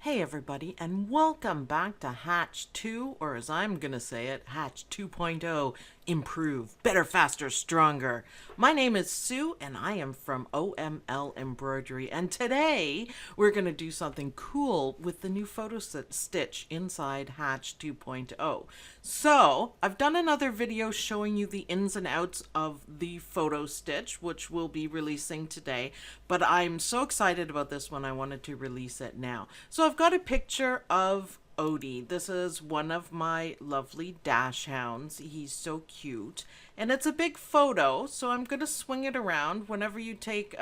Hey everybody, and welcome back to Hatch 2, or as I'm gonna say it, Hatch 2.0, Improve, Better, Faster, Stronger. My name is Sue, and I am from OML Embroidery, and today we're gonna do something cool with the new photo stitch inside Hatch 2.0. So, I've done another video showing you the ins and outs of the photo stitch, which we'll be releasing today, but I'm so excited about this one, I wanted to release it now. So I've got a picture of Odie. This is one of my lovely dash hounds. He's so cute. And it's a big photo, so I'm going to swing it around. Whenever you take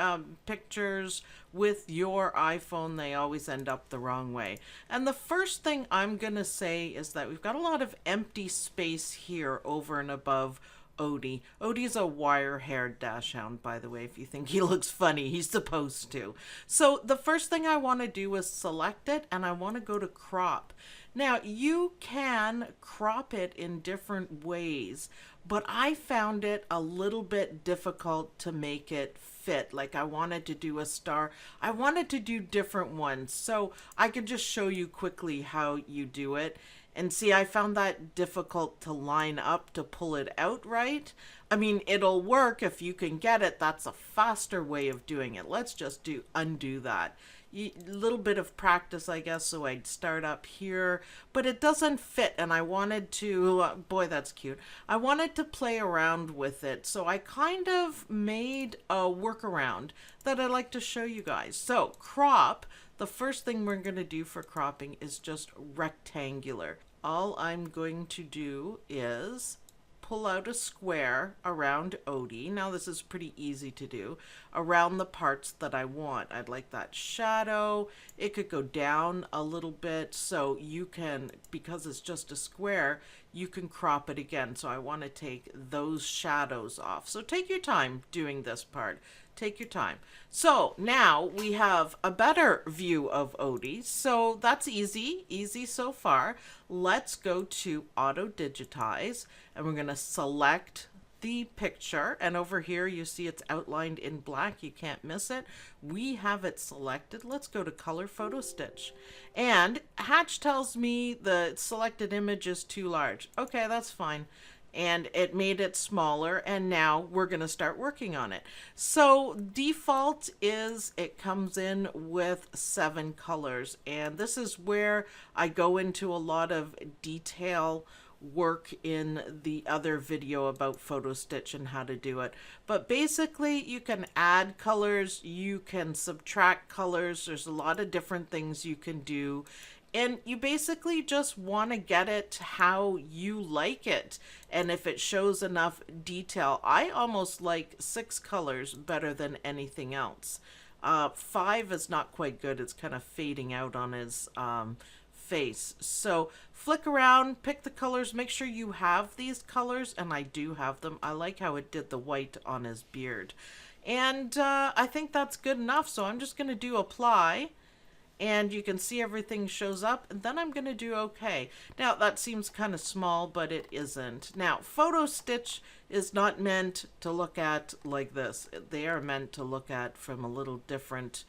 pictures with your iPhone, they always end up the wrong way. And the first thing I'm going to say is that we've got a lot of empty space here over and above Odie. Odie's a wire-haired dachshund, by the way, if you think he looks funny. He's supposed to. So the first thing I want to do is select it, and I want to go to crop. Now, you can crop it in different ways, but I found it a little bit difficult to make it fit. Like I wanted to do a star. I wanted to do different ones. So I could just show you quickly how you do it. And see, I found that difficult to line up to pull it out right. I mean, it'll work if you can get it. That's a faster way of doing it. Let's just undo that. A little bit of practice, I guess, so I'd start up here. But it doesn't fit, and I wanted to... boy, that's cute. I wanted to play around with it, so I kind of made a workaround that I'd like to show you guys. So, crop. The first thing we're going to do for cropping is just rectangular. All I'm going to do is pull out a square around Odie. Now this is pretty easy to do. Around the parts that I want. I'd like that shadow. It could go down a little bit, so you can, because it's just a square, you can crop it again. So I want to take those shadows off. So take your time doing this part. Take your time. So now we have a better view of Odie. So that's easy so far. Let's go to auto digitize, and we're going to select the picture, and over here you see it's outlined in black. You can't miss it. We have it selected. Let's go to color photo stitch, and Hatch tells me the selected image is too large. Okay, that's fine. And it made it smaller, and now we're going to start working on it. So default is it comes in with 7 colors, and this is where I go into a lot of detail work in the other video about photo stitch and how to do it. But basically you can add colors, you can subtract colors, there's a lot of different things you can do. And you basically just want to get it how you like it. And if it shows enough detail, I almost like 6 colors better than anything else. 5 is not quite good. It's kind of fading out on his face. So flick around, pick the colors, make sure you have these colors, and I do have them. I like how it did the white on his beard. And I think that's good enough. So I'm just going to do apply. And you can see everything shows up, and then I'm going to do OK. Now, that seems kind of small, but it isn't. Now, photo stitch is not meant to look at like this. They are meant to look at from a little different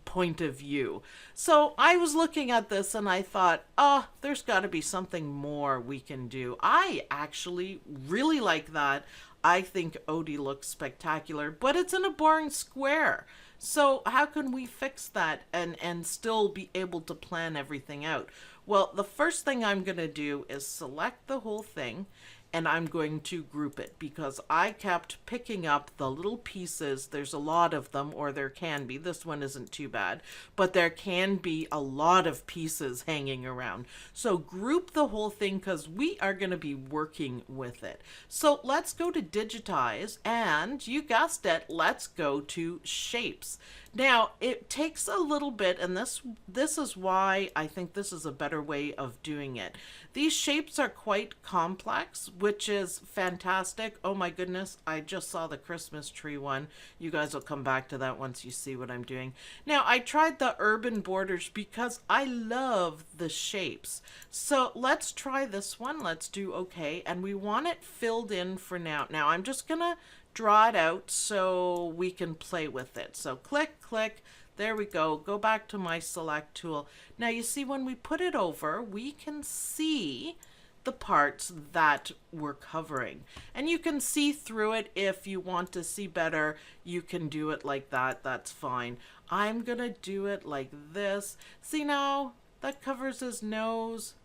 point of view. So I was looking at this and I thought, oh, there's got to be something more we can do. I actually really like that. I think Odie looks spectacular, but it's in a boring square. So how can we fix that and still be able to plan everything out? Well, the first thing I'm going to do is select the whole thing, and I'm going to group it because I kept picking up the little pieces. There's a lot of them, or there can be. This one isn't too bad, but there can be a lot of pieces hanging around. So group the whole thing because we are going to be working with it. So let's go to digitize, and you guessed it, let's go to shapes. Now, it takes a little bit, and this is why I think this is a better way of doing it. These shapes are quite complex, which is fantastic. Oh my goodness, I just saw the Christmas tree one. You guys will come back to that once you see what I'm doing. Now, I tried the urban borders because I love the shapes. So let's try this one. Let's do OK, and we want it filled in for now. Now, I'm just going to draw it out so we can play with it. So click, click, There we go. Go back to my select tool. Now you see when we put it over, we can see the parts that we're covering. And you can see through it. If you want to see better, you can do it like that. That's fine. I'm gonna do it like this. See now, that covers his nose.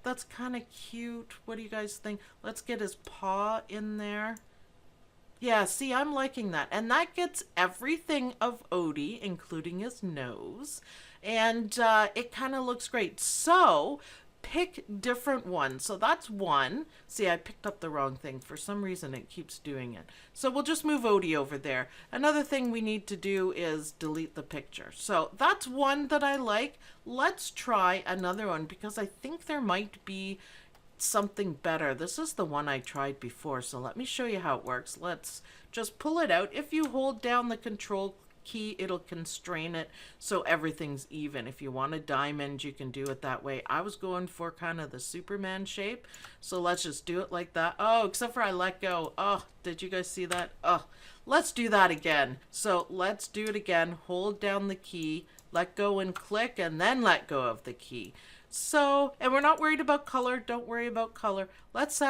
That's kind of cute. What do you guys think? Let's get his paw in there. Yeah, see, I'm liking that. And that gets everything of Odie, including his nose. And it kind of looks great. So pick different ones. So that's one. See, I picked up the wrong thing. For some reason, it keeps doing it. So we'll just move Odie over there. Another thing we need to do is delete the picture. So that's one that I like. Let's try another one because I think there might be something better. This is the one I tried before, so let me show you how it works. Let's just pull it out. If you hold down the control key, it'll constrain it so everything's even. If you want a diamond, you can do it that way. I was going for kind of the Superman shape, so let's just do it like that. Oh, except for I let go. Oh, did you guys see that? Oh, let's do that again. So let's do it again. Hold down the key, let go and click, and then let go of the key. So, and we're not worried about color. Don't worry about color. Let's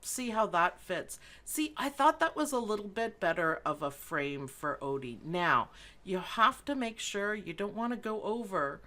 see how that fits. See, I thought that was a little bit better of a frame for Odie. Now, you have to make sure you don't want to go over.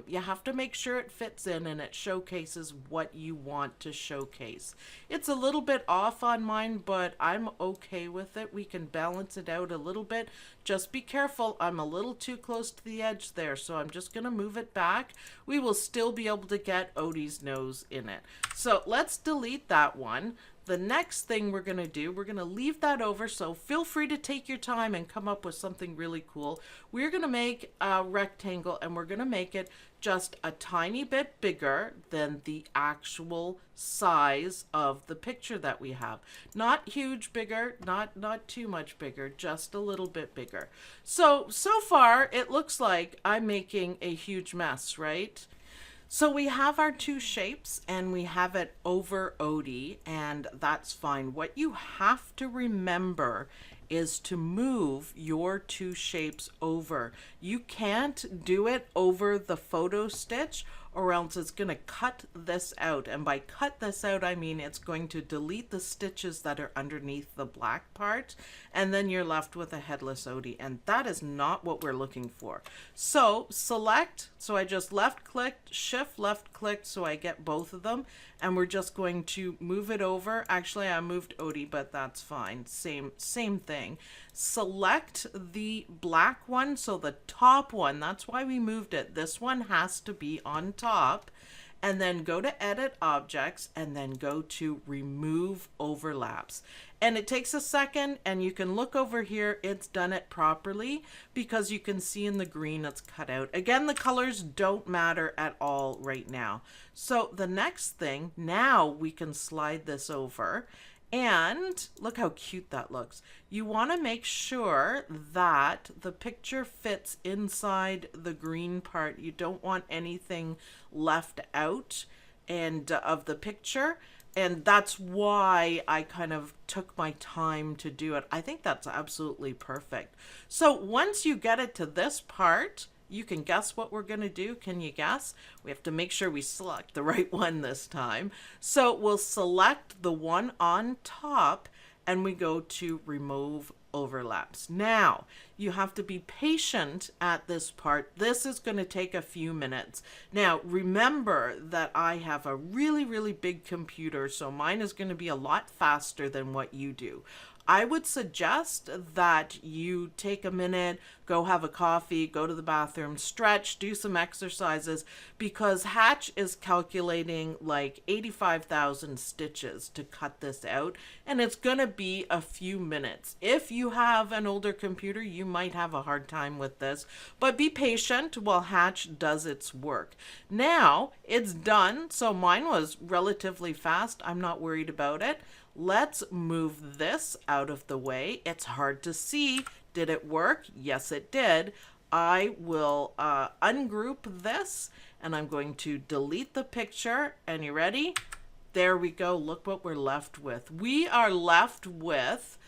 You have to make sure it fits in and it showcases what you want to showcase. It's a little bit off on mine, but I'm okay with it. We can balance it out a little bit. Just be careful. I'm a little too close to the edge there, so I'm just going to move it back. We will still be able to get Odie's nose in it. So let's delete that one. The next thing we're going to do, we're going to leave that over, so feel free to take your time and come up with something really cool. We're going to make a rectangle, and we're going to make it just a tiny bit bigger than the actual size of the picture that we have. Not huge bigger, not too much bigger, just a little bit bigger. So far, it looks like I'm making a huge mess, right? So we have our two shapes and we have it over Odie, and that's fine. What you have to remember is to move your two shapes over. You can't do it over the photo stitch or else it's going to cut this out. And by cut this out, I mean it's going to delete the stitches that are underneath the black part, and then you're left with a headless Odie, and that is not what we're looking for. So select, so I just left clicked, shift left clicked, so I get both of them, and we're just going to move it over. Actually, I moved Odie, but that's fine. Same thing. Select the black one, so the top one, that's why we moved it. This one has to be on top. And then go to edit objects and then go to remove overlaps. And it takes a second, and you can look over here, it's done it properly because you can see in the green it's cut out. Again, the colors don't matter at all right now. So the next thing, now we can slide this over. And look how cute that looks. You want to make sure that the picture fits inside the green part. You don't want anything left out and of the picture. And that's why I kind of took my time to do it. I think that's absolutely perfect. So once you get it to this part, you can guess what we're going to do. Can you guess? We have to make sure we select the right one this time. So we'll select the one on top and we go to remove overlaps. Now, you have to be patient at this part. This is going to take a few minutes. Now, remember that I have a really big computer, so mine is going to be a lot faster than what you do. I would suggest that you take a minute, go have a coffee, go to the bathroom, stretch, do some exercises, because Hatch is calculating like 85,000 stitches to cut this out, and it's going to be a few minutes. If you have an older computer, you might have a hard time with this, but be patient while Hatch does its work. Now, it's done, so mine was relatively fast. I'm not worried about it. Let's move this out of the way. It's hard to see. Did it work? Yes, it did. I will ungroup this, and I'm going to delete the picture. And you ready? There we go. Look what we're left with. We are left with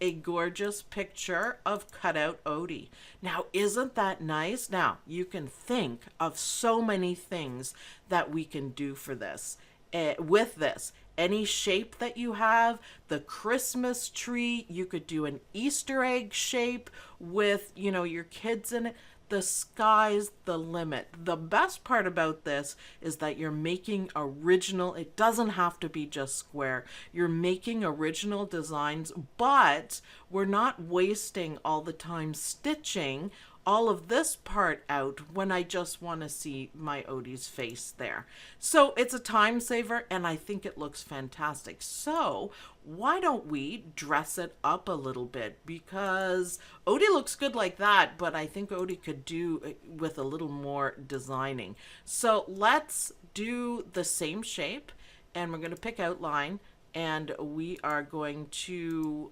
a gorgeous picture of cutout odie. Now, isn't that nice? Now, you can think of so many things that we can do for this. With this, any shape that you have, the Christmas tree, you could do an Easter egg shape with, you know, your kids in it. The sky's the limit. The best part about this is that you're making original. It doesn't have to be just square. You're making original designs, but we're not wasting all the time stitching all of this part out when I just want to see my Odie's face there. So it's a time saver, and I think it looks fantastic. So why don't we dress it up a little bit, because Odie looks good like that, but I think Odie could do with a little more designing. So let's do the same shape, and we're going to pick outline, and we are going to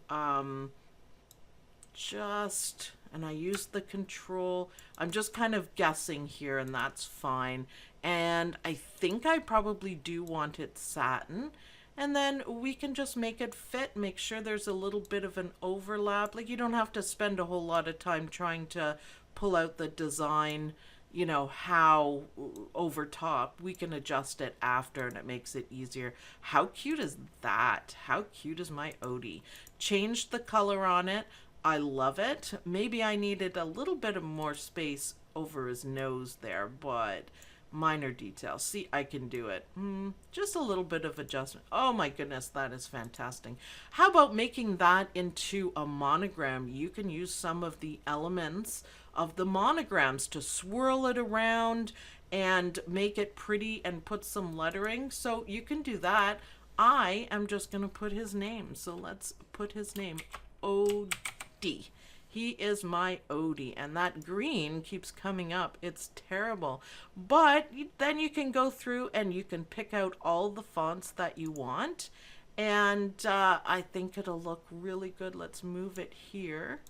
and I use the control. I'm just kind of guessing here, and that's fine. And I think I probably do want it satin. And then we can just make it fit, make sure there's a little bit of an overlap. Like, you don't have to spend a whole lot of time trying to pull out the design, you know, how over top. We can adjust it after, and it makes it easier. How cute is that? How cute is my Odie? Changed the color on it. I love it. Maybe I needed a little bit of more space over his nose there, but minor details. See, I can do it. Just a little bit of adjustment. Oh my goodness, that is fantastic. How about making that into a monogram? You can use some of the elements of the monograms to swirl it around and make it pretty and put some lettering. So you can do that. I am just going to put his name. So let's put his name, Odie. He is my Odie, and that green keeps coming up. It's terrible. But then you can go through and you can pick out all the fonts that you want, and I think it'll look really good. Let's move it here.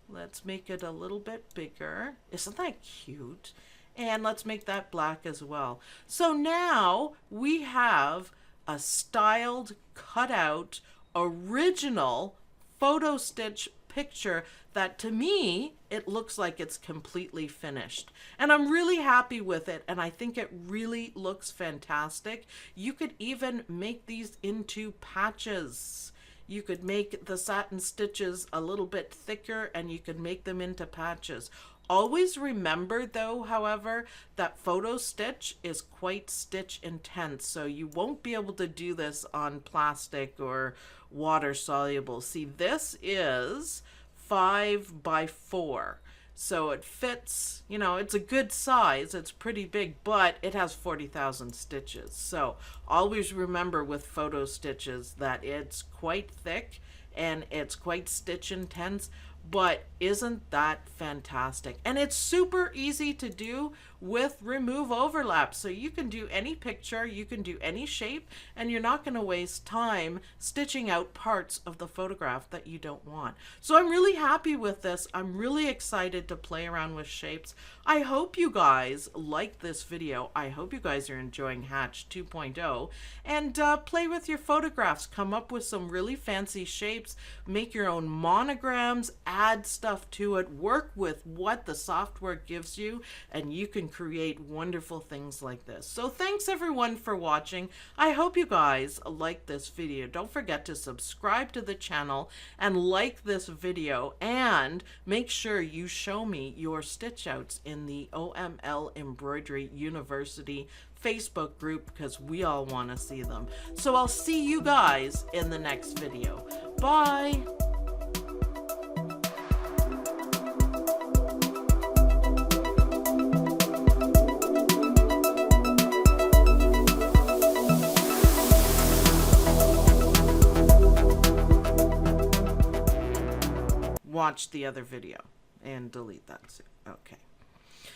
Let's make it a little bit bigger. Isn't that cute? And let's make that black as well. So now we have a styled, cut out, original photo stitch picture that, to me, it looks like it's completely finished, and I'm really happy with it, and I think it really looks fantastic. You could even make these into patches. You could make the satin stitches a little bit thicker, and you could make them into patches. Always remember, though, however, that photo stitch is quite stitch intense, so you won't be able to do this on plastic or water soluble. See, this is 5 by 4, so it fits, you know, it's a good size. It's pretty big, but it has 40,000 stitches. So always remember with photo stitches that it's quite thick and it's quite stitch intense. But isn't that fantastic? And it's super easy to do with remove overlap. So you can do any picture, you can do any shape, and you're not going to waste time stitching out parts of the photograph that you don't want. So I'm really happy with this. I'm really excited to play around with shapes. I hope you guys like this video. I hope you guys are enjoying Hatch 2.0, and play with your photographs. Come up with some really fancy shapes. Make your own monograms. Add stuff to it. Work with what the software gives you, and you can create wonderful things like this. So thanks everyone for watching. I hope you guys like this video. Don't forget to subscribe to the channel and like this video, and make sure you show me your stitch outs in the OML Embroidery University Facebook group, because we all want to see them. So I'll see you guys in the next video. Bye. Watch the other video and delete that. Okay.